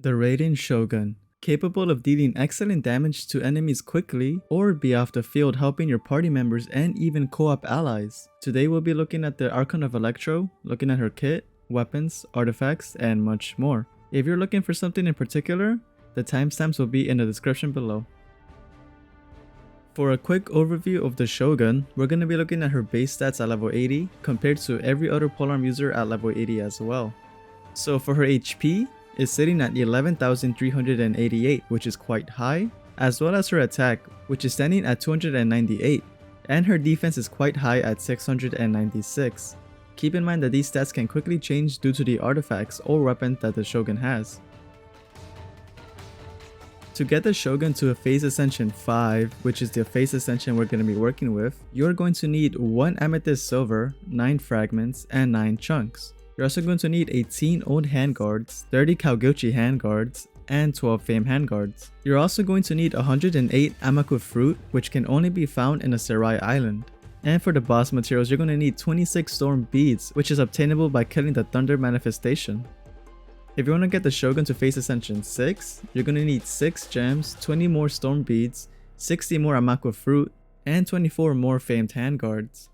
The Raiden Shogun, capable of dealing excellent damage to enemies quickly or be off the field helping your party members and even co-op allies. Today we'll be looking at the Archon of Electro, looking at her kit, weapons, artifacts, and much more. If you're looking for something in particular, the timestamps will be in the description below. For a quick overview of the Shogun, we're going to be looking at her base stats at level 80 compared to every other polearm user at level 80 as well. So for her HP, is sitting at 11,388, which is quite high, as well as her attack, which is standing at 298, and her defense is quite high at 696. Keep in mind that these stats can quickly change due to the artifacts or weapons that the Shogun has. To get the Shogun to a Phase Ascension 5, which is the Phase Ascension we're going to be working with, you're going to need 1 Amethyst Silver, 9 fragments, and 9 chunks. You're also going to need 18 old handguards, 30 Kaugyochi handguards, and 12 Fame handguards. You're also going to need 108 Amaku fruit, which can only be found in a Serai island. And for the boss materials, you're going to need 26 storm beads, which is obtainable by killing the thunder manifestation. If you want to get the Shogun to Phase Ascension 6, you're going to need 6 gems, 20 more storm beads, 60 more Amaku fruit, and 24 more famed handguards.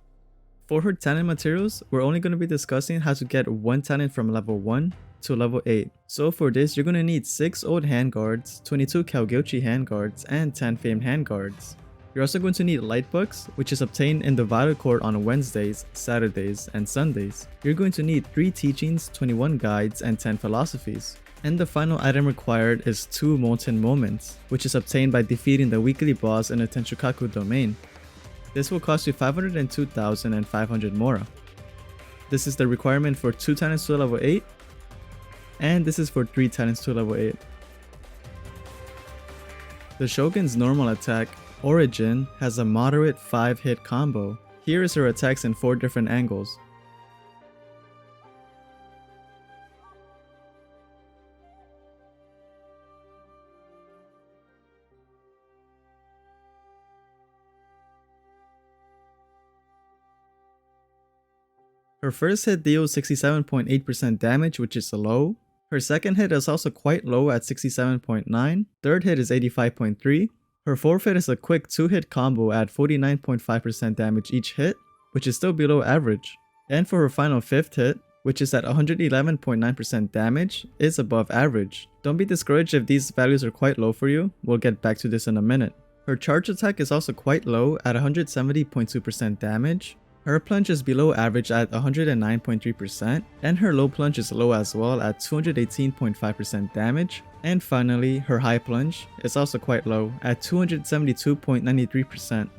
For her talent materials, we're only going to be discussing how to get one talent from level 1 to level 8. So for this, you're going to need 6 old handguards, 22 Kaugyochi handguards, and 10 famed handguards. You're also going to need light books, which is obtained in the Vital Court on Wednesdays, Saturdays, and Sundays. You're going to need 3 teachings, 21 guides, and 10 philosophies. And the final item required is 2 Molten Moments, which is obtained by defeating the weekly boss in the Tenshukaku domain. This will cost you 502,500 Mora. This is the requirement for 2 talents to level 8, and this is for 3 talents to level 8. The Shogun's normal attack, Origin, has a moderate 5-hit combo. Here is her attacks in 4 different angles. Her first hit deals 67.8% damage, which is low. Her second hit is also quite low at 67.9. Third hit is 85.3. Her fourth hit is a quick 2-hit combo at 49.5% damage each hit, which is still below average. And for her final 5th hit, which is at 111.9% damage, is above average. Don't be discouraged if these values are quite low for you, we'll get back to this in a minute. Her charge attack is also quite low at 170.2% damage. Her plunge is below average at 109.3%, and her low plunge is low as well at 218.5% damage. And finally, her high plunge is also quite low at 272.93%.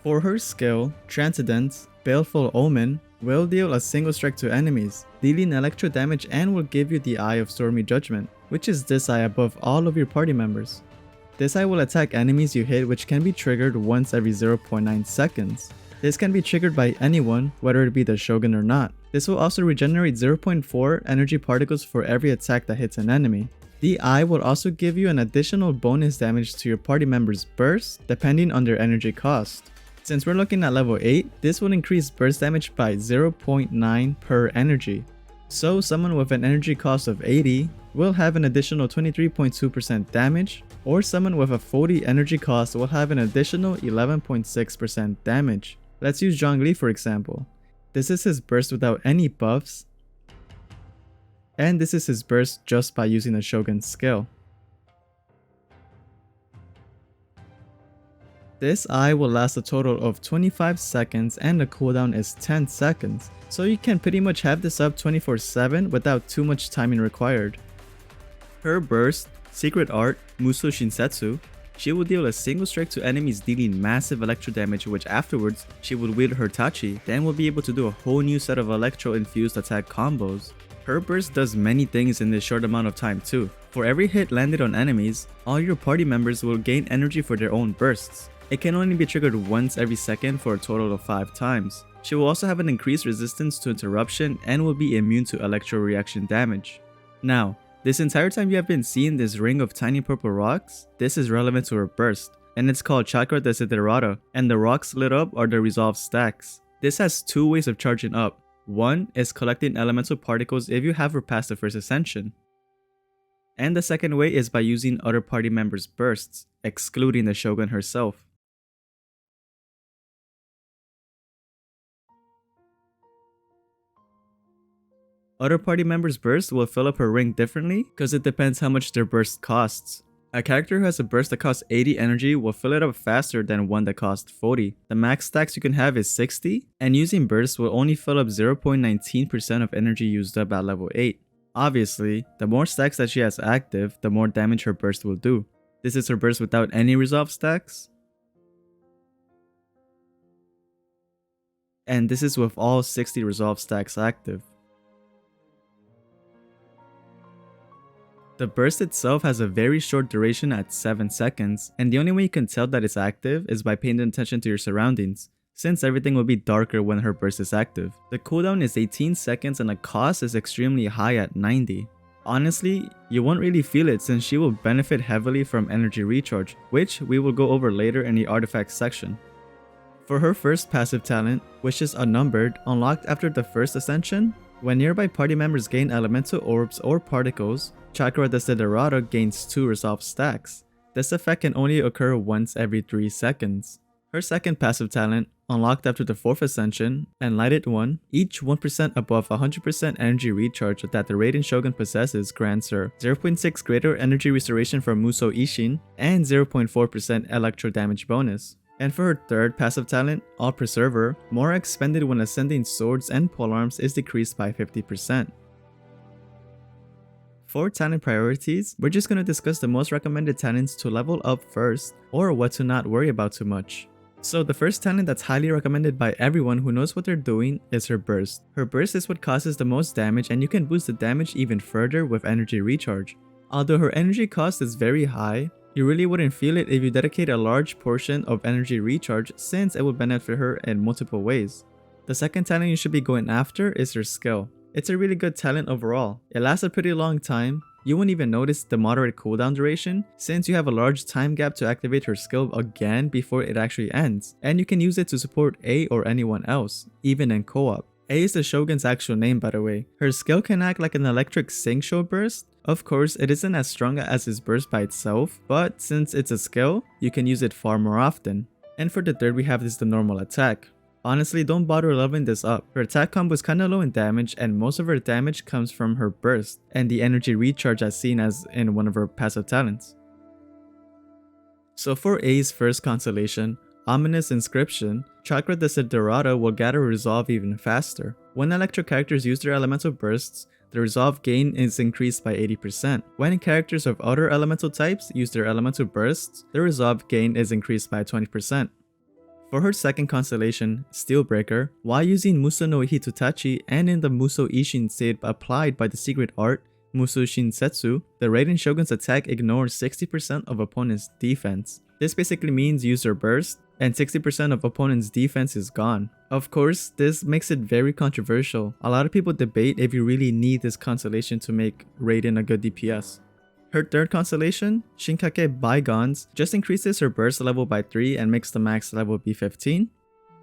For her skill, Transcendence, Baleful Omen, will deal a single strike to enemies, dealing electro damage, and will give you the Eye of Stormy Judgment, which is this eye above all of your party members. This eye will attack enemies you hit, which can be triggered once every 0.9 seconds. This can be triggered by anyone, whether it be the Shogun or not. This will also regenerate 0.4 energy particles for every attack that hits an enemy. The eye will also give you an additional bonus damage to your party members' burst, depending on their energy cost. Since we're looking at level 8, this will increase burst damage by 0.9 per energy. So someone with an energy cost of 80 will have an additional 23.2% damage, or someone with a 40 energy cost will have an additional 11.6% damage. Let's use Zhongli for example. This is his burst without any buffs, and this is his burst just by using the Shogun skill. This eye will last a total of 25 seconds and the cooldown is 10 seconds, so you can pretty much have this up 24/7 without too much timing required. Her burst, Secret Art, Muso Shinsetsu, she will deal a single strike to enemies dealing massive electro damage, which afterwards she will wield her Tachi, then will be able to do a whole new set of electro infused attack combos. Her burst does many things in this short amount of time too. For every hit landed on enemies, all your party members will gain energy for their own bursts. It can only be triggered once every second for a total of 5 times. She will also have an increased resistance to interruption and will be immune to electro reaction damage. Now, this entire time you have been seeing this ring of tiny purple rocks, this is relevant to her burst, and it's called Chakra Desiderata, and the rocks lit up are the resolve stacks. This has 2 ways of charging up. One is collecting elemental particles if you have her past the first ascension. And the second way is by using other party members' bursts, excluding the Shogun herself. Other party members' bursts will fill up her ring differently because it depends how much their burst costs. A character who has a burst that costs 80 energy will fill it up faster than one that costs 40. The max stacks you can have is 60, and using bursts will only fill up 0.19% of energy used up at level 8. Obviously, the more stacks that she has active, the more damage her burst will do. This is her burst without any resolve stacks. And this is with all 60 resolve stacks active. The burst itself has a very short duration at 7 seconds, and the only way you can tell that it's active is by paying attention to your surroundings, since everything will be darker when her burst is active. The cooldown is 18 seconds and the cost is extremely high at 90. Honestly, you won't really feel it since she will benefit heavily from energy recharge, which we will go over later in the artifacts section. For her first passive talent, which is Unnumbered, unlocked after the first ascension, when nearby party members gain elemental orbs or particles, Chakra Desiderata gains 2 resolve stacks. This effect can only occur once every 3 seconds. Her second passive talent, unlocked after the 4th ascension, Enlightened One, each 1% above 100% energy recharge that the Raiden Shogun possesses grants her 0.6 greater energy restoration from Musou Ishin and 0.4% electro damage bonus. And for her third passive talent, All Preserver, more expended when ascending swords and polearms is decreased by 50%. For talent priorities, we're just going to discuss the most recommended talents to level up first, or what to not worry about too much. So the first talent that's highly recommended by everyone who knows what they're doing is her burst. Her burst is what causes the most damage, and you can boost the damage even further with energy recharge. Although her energy cost is very high, you really wouldn't feel it if you dedicate a large portion of energy recharge since it will benefit her in multiple ways. The second talent you should be going after is her skill. It's a really good talent overall. It lasts a pretty long time. You won't even notice the moderate cooldown duration since you have a large time gap to activate her skill again before it actually ends, and you can use it to support A or anyone else, even in co-op. A is the Shogun's actual name, by the way. Her skill can act like an electric Sing-Sho burst. Of course, it isn't as strong as his burst by itself, but since it's a skill, you can use it far more often. And for the third, we have the normal attack. Honestly, don't bother leveling this up. Her attack combo is kinda low in damage, and most of her damage comes from her burst and the energy recharge as seen as in one of her passive talents. So for A's first constellation, Ominous Inscription, Chakra Desiderata will gather resolve even faster. When electro characters use their elemental bursts, the resolve gain is increased by 80%. When characters of other elemental types use their elemental bursts, the resolve gain is increased by 20%. For her second constellation, Steelbreaker, while using Muso no Hitutachi and in the Musou Ishin state applied by the secret art, Musou Shinsetsu, the Raiden Shogun's attack ignores 60% of opponent's defense. This basically means use your burst, and 60% of opponent's defense is gone. Of course, this makes it very controversial. A lot of people debate if you really need this constellation to make Raiden a good DPS. Her third constellation, Shinkake Bygones, just increases her burst level by 3 and makes the max level be 15.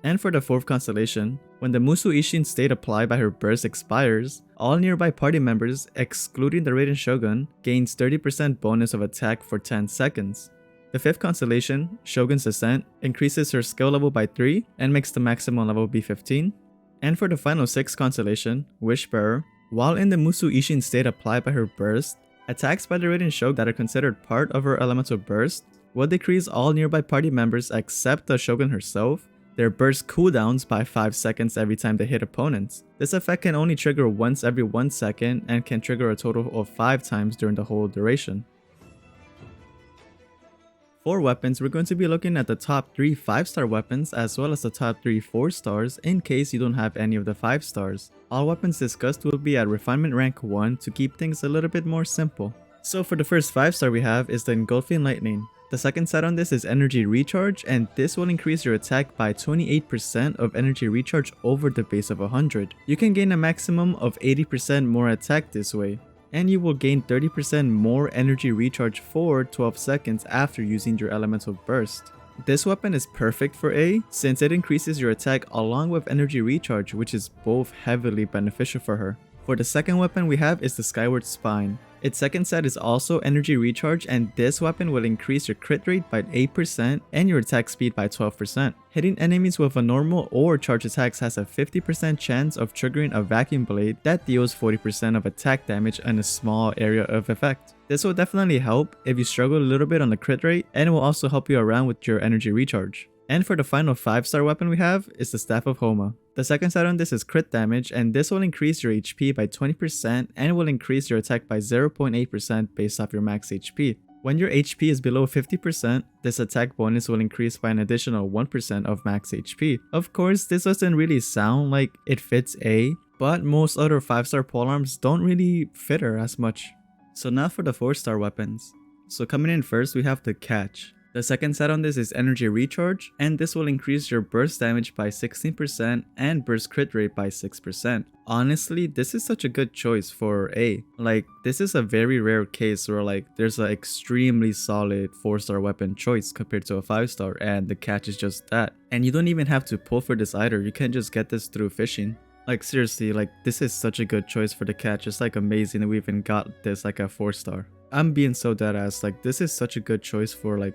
And for the fourth constellation, when the Musou Ishin state applied by her burst expires, all nearby party members, excluding the Raiden Shogun, gains 30% bonus of attack for 10 seconds. The fifth constellation, Shogun's Ascent, increases her skill level by 3 and makes the maximum level be 15. And for the final sixth constellation, Wishbearer, while in the Musou Ishin state applied by her burst, attacks by the Raiden Shogun that are considered part of her elemental burst will decrease all nearby party members except the Shogun herself, their burst cooldowns by 5 seconds every time they hit opponents. This effect can only trigger once every 1 second and can trigger a total of 5 times during the whole duration. For weapons, we're going to be looking at the top 3 5-star weapons as well as the top 3 4-stars in case you don't have any of the 5 stars. All weapons discussed will be at refinement rank 1 to keep things a little bit more simple. So for the first 5-star we have is the Engulfing Lightning. The second set on this is Energy Recharge, and this will increase your attack by 28% of energy recharge over the base of 100. You can gain a maximum of 80% more attack this way, and you will gain 30% more energy recharge for 12 seconds after using your elemental burst. This weapon is perfect for A since it increases your attack along with energy recharge, which is both heavily beneficial for her. For the second weapon we have is the Skyward Spine. Its second set is also energy recharge, and this weapon will increase your crit rate by 8% and your attack speed by 12%. Hitting enemies with a normal or charge attacks has a 50% chance of triggering a vacuum blade that deals 40% of attack damage in a small area of effect. This will definitely help if you struggle a little bit on the crit rate, and it will also help you around with your energy recharge. And for the final 5-star weapon we have is the Staff of Homa. The second set on this is crit damage, and this will increase your HP by 20% and it will increase your attack by 0.8% based off your max HP. When your HP is below 50%, this attack bonus will increase by an additional 1% of max HP. Of course, this doesn't really sound like it fits A, but most other 5-star polearms don't really fit her as much. So now for the 4-star weapons. So coming in first we have the Catch. The second set on this is Energy Recharge, and this will increase your burst damage by 16% and burst crit rate by 6%. Honestly, this is such a good choice for A. Like, this is a very rare case where like there's an extremely solid 4-star weapon choice compared to a 5-star, and the Catch is just that. And you don't even have to pull for this either, you can just get this through fishing. Like seriously, like this is such a good choice for the Catch. It's like amazing that we even got this like a 4-star. I'm being so deadass, like this is such a good choice for like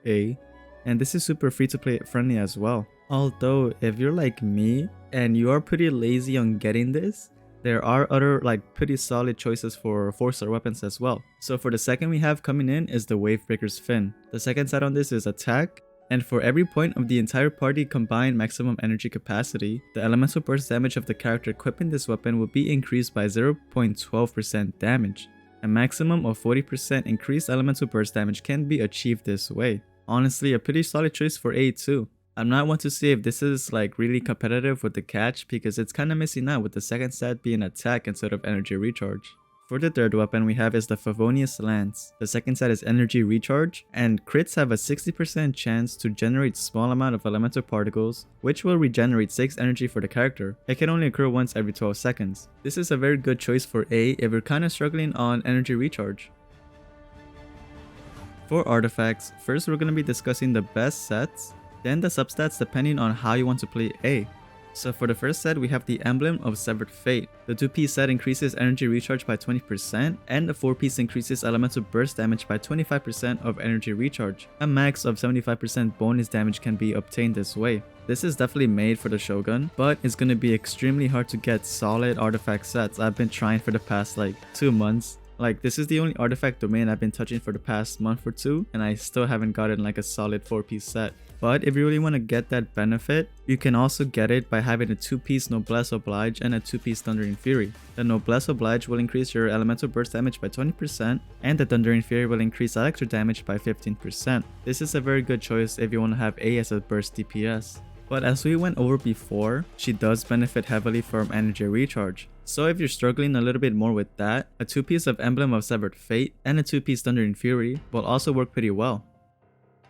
A, and this is super free to play friendly as well. Although if you're like me and you are pretty lazy on getting this, there are other like pretty solid choices for 4-star weapons as well. So for the second we have coming in is the Wavebreaker's Fin. The second set on this is attack, and for every point of the entire party combined maximum energy capacity, the elemental burst damage of the character equipping this weapon will be increased by 0.12% damage. A maximum of 40% increased elemental burst damage can be achieved this way. Honestly, a pretty solid choice for A too. I'm not one to say if this is like really competitive with the Catch because it's kinda missing out with the second set being attack instead of energy recharge. For the third weapon we have is the Favonius Lance. The second set is energy recharge, and crits have a 60% chance to generate small amount of elemental particles, which will regenerate 6 energy for the character. It can only occur once every 12 seconds. This is a very good choice for A if you're kinda struggling on energy recharge. For artifacts, first we're going to be discussing the best sets, then the substats depending on how you want to play A. So for the first set we have the Emblem of Severed Fate. The 2-piece set increases energy recharge by 20%, and the 4-piece increases elemental burst damage by 25% of energy recharge. A max of 75% bonus damage can be obtained this way. This is definitely made for the Shogun, but it's going to be extremely hard to get solid artifact sets. I've been trying for the past like 2 months. Like this is the only artifact domain I've been touching for the past month or 2, and I still haven't gotten like a solid 4-piece set. But if you really want to get that benefit, you can also get it by having a 2-piece Noblesse Oblige and a 2-piece Thundering Fury. The Noblesse Oblige will increase your elemental burst damage by 20%, and the Thundering Fury will increase electro damage by 15%. This is a very good choice if you want to have A as a burst DPS. But as we went over before, she does benefit heavily from energy recharge. So if you're struggling a little bit more with that, a 2-piece of Emblem of Severed Fate and a 2-piece Thundering Fury will also work pretty well.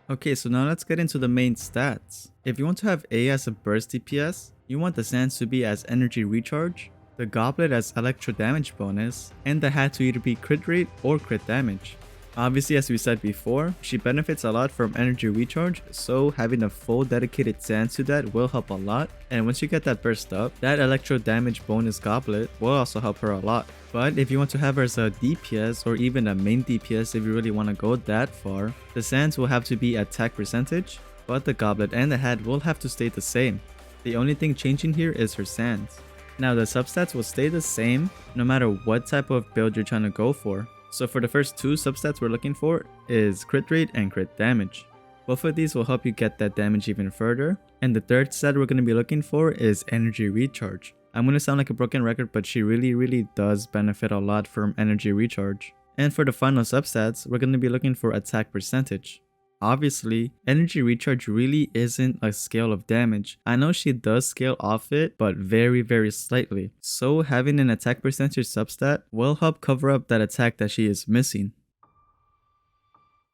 Okay, so now let's get into the main stats. If you want to have A as a burst DPS, you want the Sands to be as energy recharge, the Goblet as electro damage bonus, and the hat to either be crit rate or crit damage. Obviously, as we said before, she benefits a lot from energy recharge, so having a full dedicated Sands to that will help a lot. And once you get that burst up, that electro damage bonus goblet will also help her a lot. But if you want to have her as a DPS or even a main DPS if you really want to go that far, the Sands will have to be attack percentage, but the goblet and the hat will have to stay the same. The only thing changing here is her Sands. Now the substats will stay the same no matter what type of build you're trying to go for. So for the first 2 substats we're looking for is crit rate and crit damage. Both of these will help you get that damage even further. And the third stat we're going to be looking for is energy recharge. I'm going to sound like a broken record, but she really does benefit a lot from energy recharge. And for the final substats, we're going to be looking for attack percentage. Obviously, energy recharge really isn't a scale of damage. I know she does scale off it, but very slightly. So having an attack percentage substat will help cover up that attack that she is missing.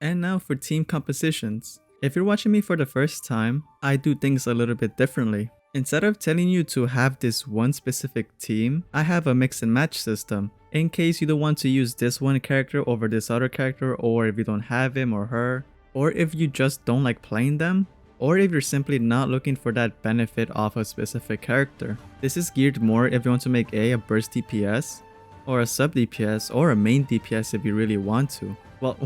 And now for team compositions. If you're watching me for the first time, I do things a little bit differently. Instead of telling you to have this one specific team, I have a mix and match system. In case you don't want to use this one character over this other character, or if you don't have him or her, or if you just don't like playing them, or if you're simply not looking for that benefit off a specific character. This is geared more if you want to make A burst DPS, or a sub DPS, or a main DPS if you really want to. Well,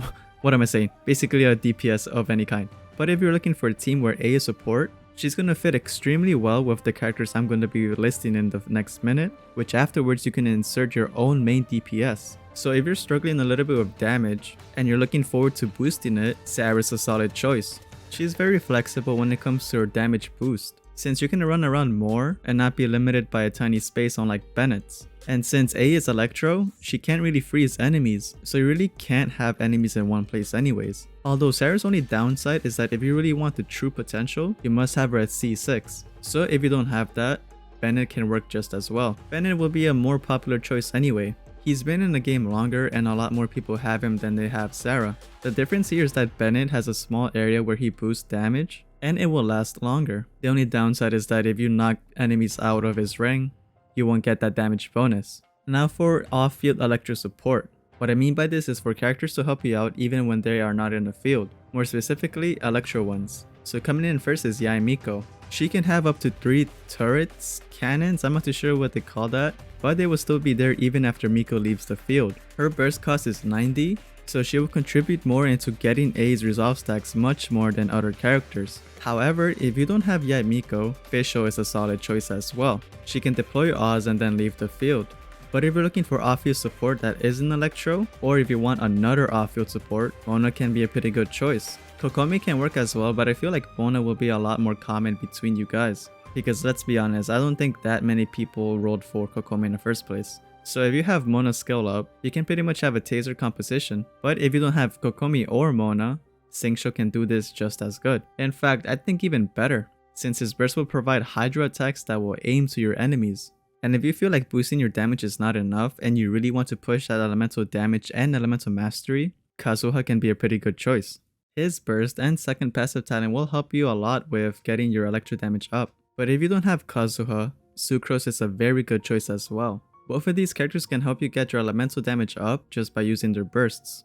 what am I saying? Basically a DPS of any kind. But if you're looking for a team where A is support, she's gonna fit extremely well with the characters I'm gonna be listing in the next minute, which afterwards you can insert your own main DPS. So if you're struggling a little bit with damage, and you're looking forward to boosting it, Sarah's a solid choice. She's very flexible when it comes to her damage boost, since you can run around more and not be limited by a tiny space unlike Bennett's. And since A is Electro, she can't really freeze enemies, so you really can't have enemies in one place anyways. Although Sarah's only downside is that if you really want the true potential, you must have her at C6. So if you don't have that, Bennett can work just as well. Bennett will be a more popular choice anyway. He's been in the game longer and a lot more people have him than they have Sarah. The difference here is that Bennett has a small area where he boosts damage, and it will last longer. The only downside is that if you knock enemies out of his ring, you won't get that damage bonus. Now for off-field Electro support. What I mean by this is for characters to help you out even when they are not in the field. More specifically, Electro ones. So coming in first is Yae Miko. She can have up to 3 turrets, cannons, I'm not too sure what they call that, but they will still be there even after Miko leaves the field. Her burst cost is 90, so she will contribute more into getting A's resolve stacks much more than other characters. However, if you don't have Yae Miko, Fisho is a solid choice as well. She can deploy Oz and then leave the field. But if you're looking for off-field support that isn't Electro, or if you want another off-field support, Mona can be a pretty good choice. Kokomi can work as well, but I feel like Mona will be a lot more common between you guys. Because let's be honest, I don't think that many people rolled for Kokomi in the first place. So if you have Mona skill up, you can pretty much have a taser composition. But if you don't have Kokomi or Mona, Xingqiu can do this just as good. In fact, I think even better, since his burst will provide Hydra attacks that will aim to your enemies. And if you feel like boosting your damage is not enough and you really want to push that elemental damage and elemental mastery, Kazuha can be a pretty good choice. His burst and second passive talent will help you a lot with getting your electro damage up. But if you don't have Kazuha, Sucrose is a very good choice as well. Both of these characters can help you get your elemental damage up just by using their bursts.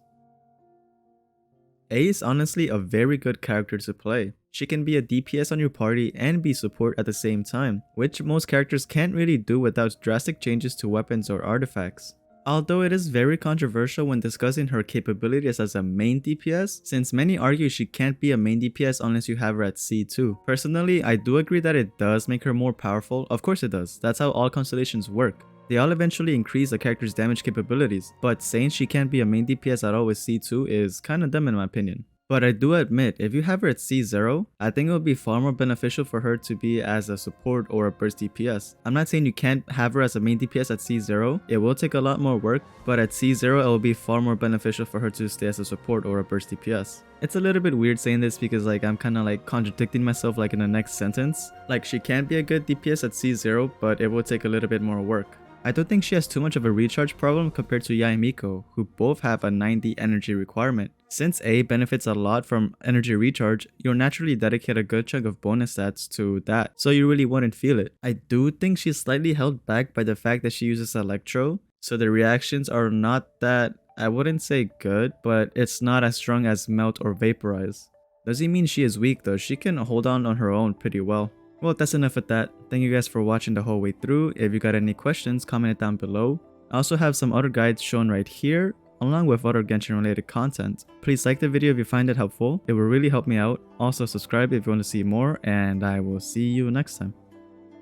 A is honestly a very good character to play. She can be a DPS on your party and be support at the same time, which most characters can't really do without drastic changes to weapons or artifacts. Although it is very controversial when discussing her capabilities as a main DPS, since many argue she can't be a main DPS unless you have her at C2. Personally, I do agree that it does make her more powerful. Of course it does, that's how all constellations work. They all eventually increase a character's damage capabilities, but saying she can't be a main DPS at all with C2 is kinda dumb in my opinion. But I do admit, if you have her at C0, I think it would be far more beneficial for her to be as a support or a burst DPS. I'm not saying you can't have her as a main DPS at C0, it will take a lot more work, but at C0 it will be far more beneficial for her to stay as a support or a burst DPS. It's a little bit weird saying this because I'm kinda contradicting myself in the next sentence. She can be a good DPS at C0, but it will take a little bit more work. I don't think she has too much of a recharge problem compared to Yae Miko, who both have a 90 energy requirement. Since A benefits a lot from energy recharge, you'll naturally dedicate a good chunk of bonus stats to that, so you really wouldn't feel it. I do think she's slightly held back by the fact that she uses Electro, so the reactions are not that, I wouldn't say good, but it's not as strong as Melt or Vaporize. Doesn't mean she is weak though, she can hold on her own pretty well. Well, that's enough with that. Thank you guys for watching the whole way through. If you got any questions, comment it down below. I also have some other guides shown right here, along with other Genshin related content. Please like the video if you find it helpful. It will really help me out. Also subscribe if you want to see more, and I will see you next time.